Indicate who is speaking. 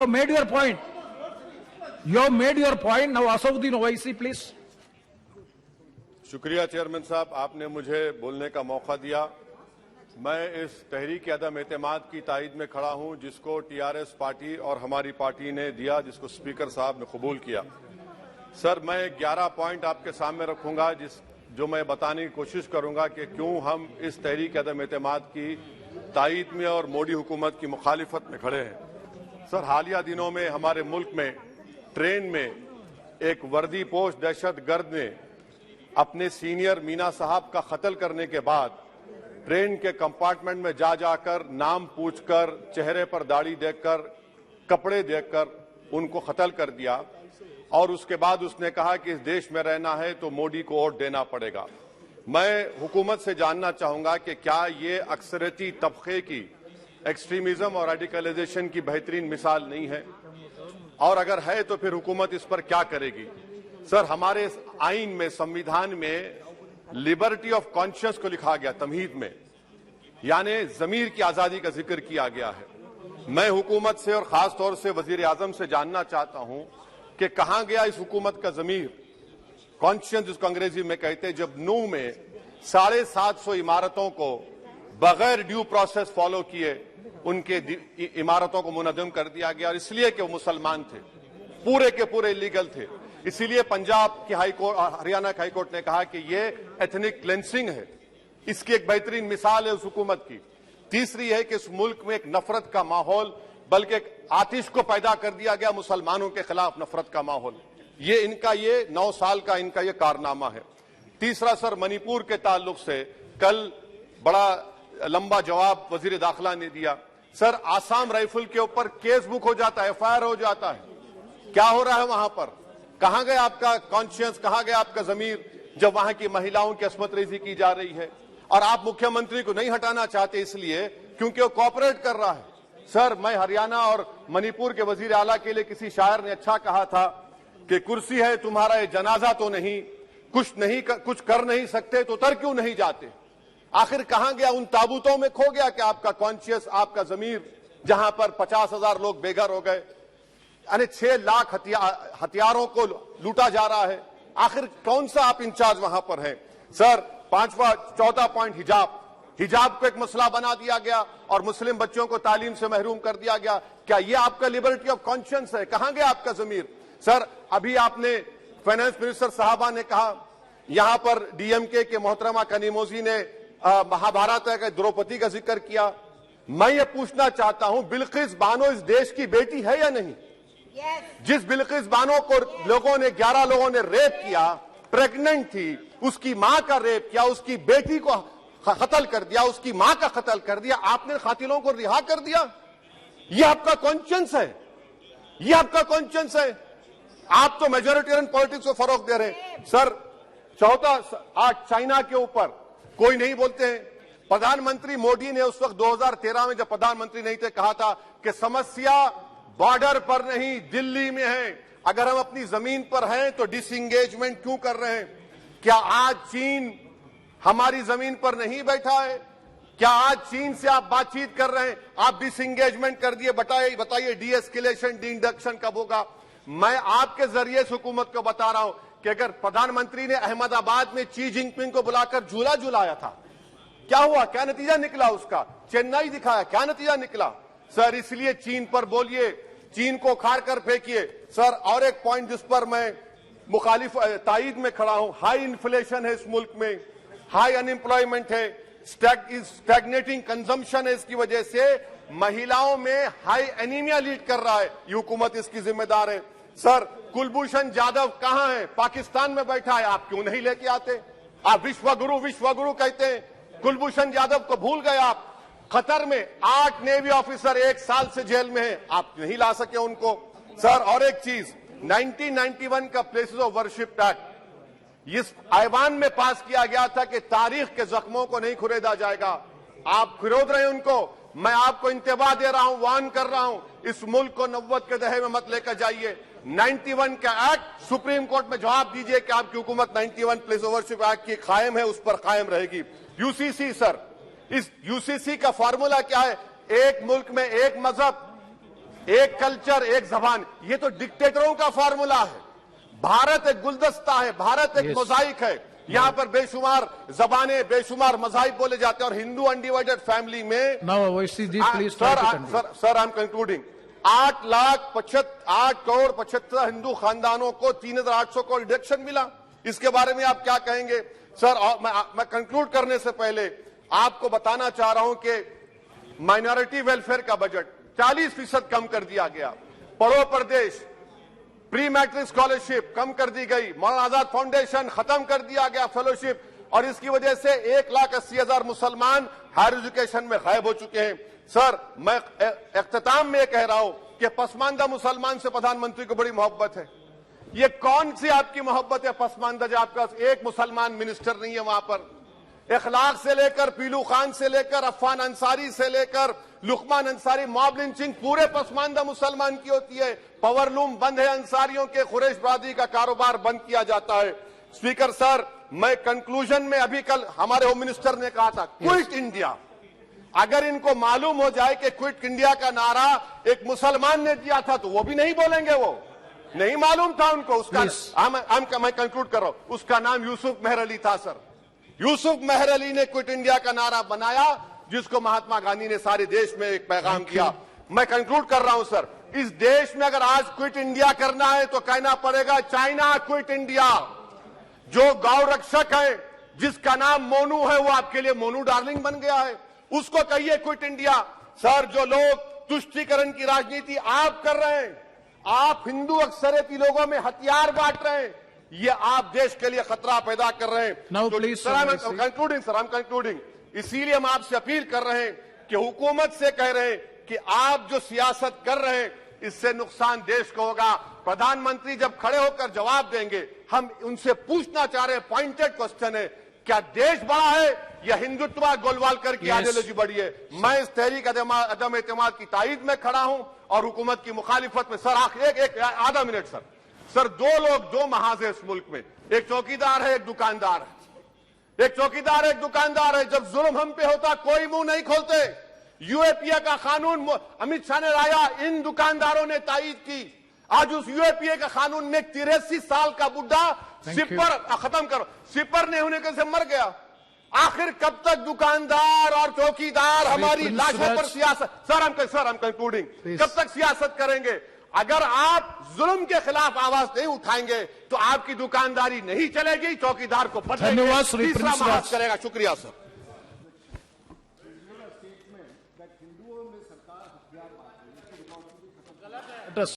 Speaker 1: made your point. You have made your point. Now, Asauddin Owaisi, please.
Speaker 2: शुक्रिया chairman साहब, आपने मुझे बोलने का मौका दिया। मैं इस तहरीक अदम एतमाद की तायद में खड़ा हूं जिसको टीआरएस पार्टी और हमारी पार्टी ने दिया, जिसको स्पीकर साहब ने कबूल किया। सर, मैं 11 पॉइंट आपके सामने रखूंगा जो मैं बताने की कोशिश करूंगा कि क्यों हम इस तहरीक अदम एतमाद की तायद में और मोदी हुकूमत की मुखालिफत में खड़े हैं। सर, हालिया दिनों में हमारे मुल्क में ट्रेन में एक वर्दीपोश दहशतगर्द ने अपने सीनियर मीना साहब का कत्ल करने के बाद ट्रेन के कंपार्टमेंट में जाकर नाम पूछकर, चेहरे पर दाढ़ी देखकर, कपड़े देखकर उनको कत्ल कर दिया और उसके बाद उसने कहा कि इस देश में रहना है तो मोदी को वोट देना पड़ेगा। मैं हुकूमत से जानना चाहूंगा कि क्या ये अक्सरियती तबके की एक्सट्रीमिज्म और रेडिकलाइजेशन की बेहतरीन मिसाल नहीं है, और अगर है तो फिर हुकूमत इस पर क्या करेगी। सर, हमारे आइन में, संविधान में लिबर्टी ऑफ कॉन्शियस को लिखा गया, तमहीद में, यानी जमीर की आजादी का जिक्र किया गया है। मैं हुकूमत से और खास तौर से वजीर आजम से जानना चाहता हूं कि कहां गया इस हुकूमत का जमीर, कॉन्शियस जिसको अंग्रेजी में कहते हैं, जब नूह में 750 इमारतों को बगैर ड्यू प्रोसेस फॉलो किए उनके इमारतों को मुनज़्ज़म कर दिया गया, और इसलिए कि वो मुसलमान थे, पूरे के पूरे इलीगल थे। इसीलिए पंजाब की हाईकोर्ट, हरियाणा की हाईकोर्ट ने कहा कि ये एथनिक क्लेंसिंग है। इसकी एक बेहतरीन मिसाल है उस हुकूमत की। तीसरी है कि इस मुल्क में एक नफरत का माहौल, बल्कि एक आतिश को पैदा कर दिया गया, मुसलमानों के खिलाफ नफरत का माहौल। ये 9 साल का इनका ये कारनामा है। तीसरा सर, मणिपुर के ताल्लुक से कल बड़ा लंबा जवाब वजीर दाखिला ने दिया। सर, आसाम राइफल के ऊपर केस बुक हो जाता है, एफआईआर हो जाता है। क्या हो रहा है वहां पर? कहां गया आपका कॉन्शियस, कहां गया आपका जमीर, जब वहां की महिलाओं की अस्मत रेजी की जा रही है? और आप मुख्यमंत्री को नहीं हटाना चाहते इसलिए क्योंकि वो कोऑपरेट कर रहा है। सर, मैं हरियाणा और मणिपुर के वजीर आला के लिए, किसी शायर ने अच्छा कहा था कि कुर्सी है तुम्हारा ये जनाजा तो नहीं, कुछ कर नहीं सकते तो उतर क्यों नहीं जाते। आखिर कहां गया? उन ताबूतों में खो गया कि आपका कॉन्शियस, आपका जमीर, जहां पर 50,000 लोग बेघर हो गए, यानी 6 लाख हथियारों को लूटा जा रहा है। आखिर कौन सा आप इंचार्ज वहां पर हैं? सर, 4था पॉइंट, हिजाब को एक मसला बना दिया गया और मुस्लिम बच्चों को तालीम से महरूम कर दिया गया। क्या यह आपका लिबर्टी ऑफ कॉन्शियस है? कहां गया आपका जमीर? सर, अभी आपने फाइनेंस मिनिस्टर साहबा ने कहा, यहां पर डीएमके के मोहतरमा कनीमोजी ने महाभारत के द्रौपदी का जिक्र किया। मैं ये पूछना चाहता हूं, बिल्किस बानो इस देश की बेटी है या नहीं? जिस बिल्किस बानो को 11 लोगों ने रेप किया, प्रेग्नेंट थी, उसकी मां का रेप किया, उसकी बेटी को कत्ल कर दिया, उसकी मां का कत्ल कर दिया, आपने कातिलों को रिहा कर दिया। ये आपका कॉन्शियस है? ये आपका कॉन्शियस है? आप तो मेजोरिटेरियन पॉलिटिक्स को फरोग दे रहे हैं। सर, चौथा, आज चाइना के ऊपर कोई नहीं बोलते हैं। प्रधानमंत्री मोदी ने उस वक्त 2013 में जब प्रधानमंत्री नहीं थे, कहा था कि समस्या बॉर्डर पर नहीं, दिल्ली में है। अगर हम अपनी जमीन पर हैं तो डिसएंगेजमेंट क्यों कर रहे हैं? क्या आज चीन हमारी जमीन पर नहीं बैठा है? क्या आज चीन से आप बातचीत कर रहे हैं? आप डिसएंगेजमेंट कर दिए। बताइए डी एस्केलेशन, डी इंडक्शन कब होगा? मैं आपके जरिए से हुकूमत को बता रहा हूं कि अगर प्रधानमंत्री ने अहमदाबाद में शी जिनपिंग को बुलाकर झूला झुलाया था, क्या हुआ? क्या नतीजा निकला उसका? चेन्नई दिखाया, क्या नतीजा निकला? सर, इसलिए चीन पर बोलिए, चीन को उखाड़ कर फेंकिए। सर, और एक पॉइंट जिस पर मैं मुखालिफ तायद में खड़ा हूं, हाई इन्फ्लेशन है इस मुल्क में, हाई अनएम्प्लॉयमेंट है, स्टैग्नेटिंग कंजम्पशन है। इसकी वजह से महिलाओं में हाई एनीमिया लीड कर रहा है। ये हुकूमत इसकी जिम्मेदार है। सर, कुलभूषण जाधव कहां है? पाकिस्तान में बैठा है, आप क्यों नहीं लेके आते? आप विश्वगुरु कहते हैं, कुलभूषण जाधव को भूल गए आप। कतर में 8 नेवी ऑफिसर 1 साल से जेल में हैं, आप नहीं ला सके उनको। सर, और एक चीज, 1991 का प्लेसेस ऑफ वर्शिप एक्ट इस ऐवान में पास किया गया था कि तारीख के जख्मों को नहीं खुरेदा जाएगा। आप खुरोद रहे हैं उनको। मैं आपको इंतबाह दे रहा हूं, वार्न कर रहा हूं, इस मुल्क को 90 के दहे में मत लेकर जाइए। 91 का एक्ट, सुप्रीम कोर्ट में जवाब दीजिए कि आपकी हुकूमत 91 प्लेस ऑफ वर्शिप एक्ट की कायम है, उस पर कायम रहेगी। यूसीसी, सर, इस यूसीसी का फॉर्मूला क्या है? एक मुल्क में एक मजहब, एक कल्चर, एक जबान, ये तो डिक्टेटरों का फॉर्मूला है। भारत एक गुलदस्ता है, भारत एक मोजाइक है। यहाँ पर बेशुमार जबानें, बेशुमार मज़ाहिब बोले जाते हैं और हिंदू अनडिवाइडेड फैमिली में sir I am concluding 8 crore 75 Hindu खानदानों को 3,800 करोड़ डिडक्शन मिला। इसके बारे में आप क्या कहेंगे सर? और मैं कंक्लूड करने से पहले आपको बताना चाह रहा हूं कि माइनॉरिटी वेलफेयर का बजट 40% कम कर दिया गया। पढ़ो प्रदेश, प्री मैट्रिक स्कॉलरशिप कम कर दी गई, मौलाना आजाद फाउंडेशन खत्म कर दिया गया फेलोशिप, और इसकी वजह से 1,80,000 मुसलमान हायर एजुकेशन में गायब हो चुके हैं। सर, मैं इख्तिताम में कह रहा हूं कि पसमानदा मुसलमान से प्रधानमंत्री को बड़ी मोहब्बत है। ये कौन सी आपकी मोहब्बत है पसमानदा, जो आपका एक मुसलमान मिनिस्टर नहीं है वहां पर? इखलाक से लेकर पीलू खान से लेकर अफान अंसारी से लेकर लुकमान अंसारी, मॉब लिंचिंग पूरे पसमानदा मुसलमान की होती है। पावरलूम बंद है, अंसारियों के खुरेश बरादरी का कारोबार बंद किया जाता है। स्पीकर सर, मैं कंक्लूजन में अभी कल हमारे होम मिनिस्टर ने कहा था क्विट इंडिया। अगर इनको मालूम हो जाए कि क्विट इंडिया का नारा एक मुसलमान ने दिया था तो वो भी नहीं बोलेंगे, वो नहीं मालूम था उनको। उसका मैं कंक्लूड कर रहा हूं, उसका नाम यूसुफ मेहर अली था सर। यूसुफ मेहर अली ने क्विट इंडिया का नारा बनाया, जिसको महात्मा गांधी ने सारे देश में एक पैगाम किया। मैं कंक्लूड कर रहा हूं सर, इस देश में अगर आज क्विट इंडिया करना है तो कहना पड़ेगा चाइना क्विट इंडिया। जो गौ रक्षक है जिसका नाम मोनू है, वो आपके लिए मोनू डार्लिंग बन गया है, उसको कहिए क्विट इंडिया। सर, जो लोग तुष्टीकरण की राजनीति आप कर रहे हैं, आप हिंदू अक्सरियती लोगों में हथियार बांट रहे हैं, ये आप देश के लिए खतरा पैदा कर रहे हैं। Sir, I am concluding. इसीलिए हम आपसे अपील कर रहे हैं कि हुकूमत से कह रहे हैं कि आप जो सियासत कर रहे हैं इससे नुकसान देश को होगा। प्रधानमंत्री जब खड़े होकर जवाब देंगे, हम उनसे पूछना चाह रहे हैं, पॉइंटेड क्वेश्चन है, क्या देश बड़ा है या हिंदुत्व गोलवालकर की आइडियोलॉजी बड़ी है? मैं इस तहरीक अदम एतमाद की तायद में खड़ा हूं और हुकूमत की मुखालिफत में। सर, एक आधा मिनट सर, दो लोग, दो महाज है इस मुल्क में, एक चौकीदार है, एक दुकानदार है। एक चौकीदार है, एक दुकानदार है। जब जुल्म हम पे होता कोई मुंह नहीं खोलते। यूएपीए का कानून अमित शाह ने लाया, इन दुकानदारों ने तायद की। आज उस यूएपीए के कानून में 83 साल का बुढ़ा सिपर खत्म करो, सिपर नहीं होने से मर गया। आखिर कब तक दुकानदार और चौकीदार हमारी लाशों पर सियासत? सर, हम कंक्लूडिंग, कब तक सियासत करेंगे? अगर आप जुल्म के खिलाफ आवाज नहीं उठाएंगे तो आपकी दुकानदारी नहीं चलेगी, चौकीदार को बदलेंगे, तीसरा महाज करेगा। शुक्रिया सर।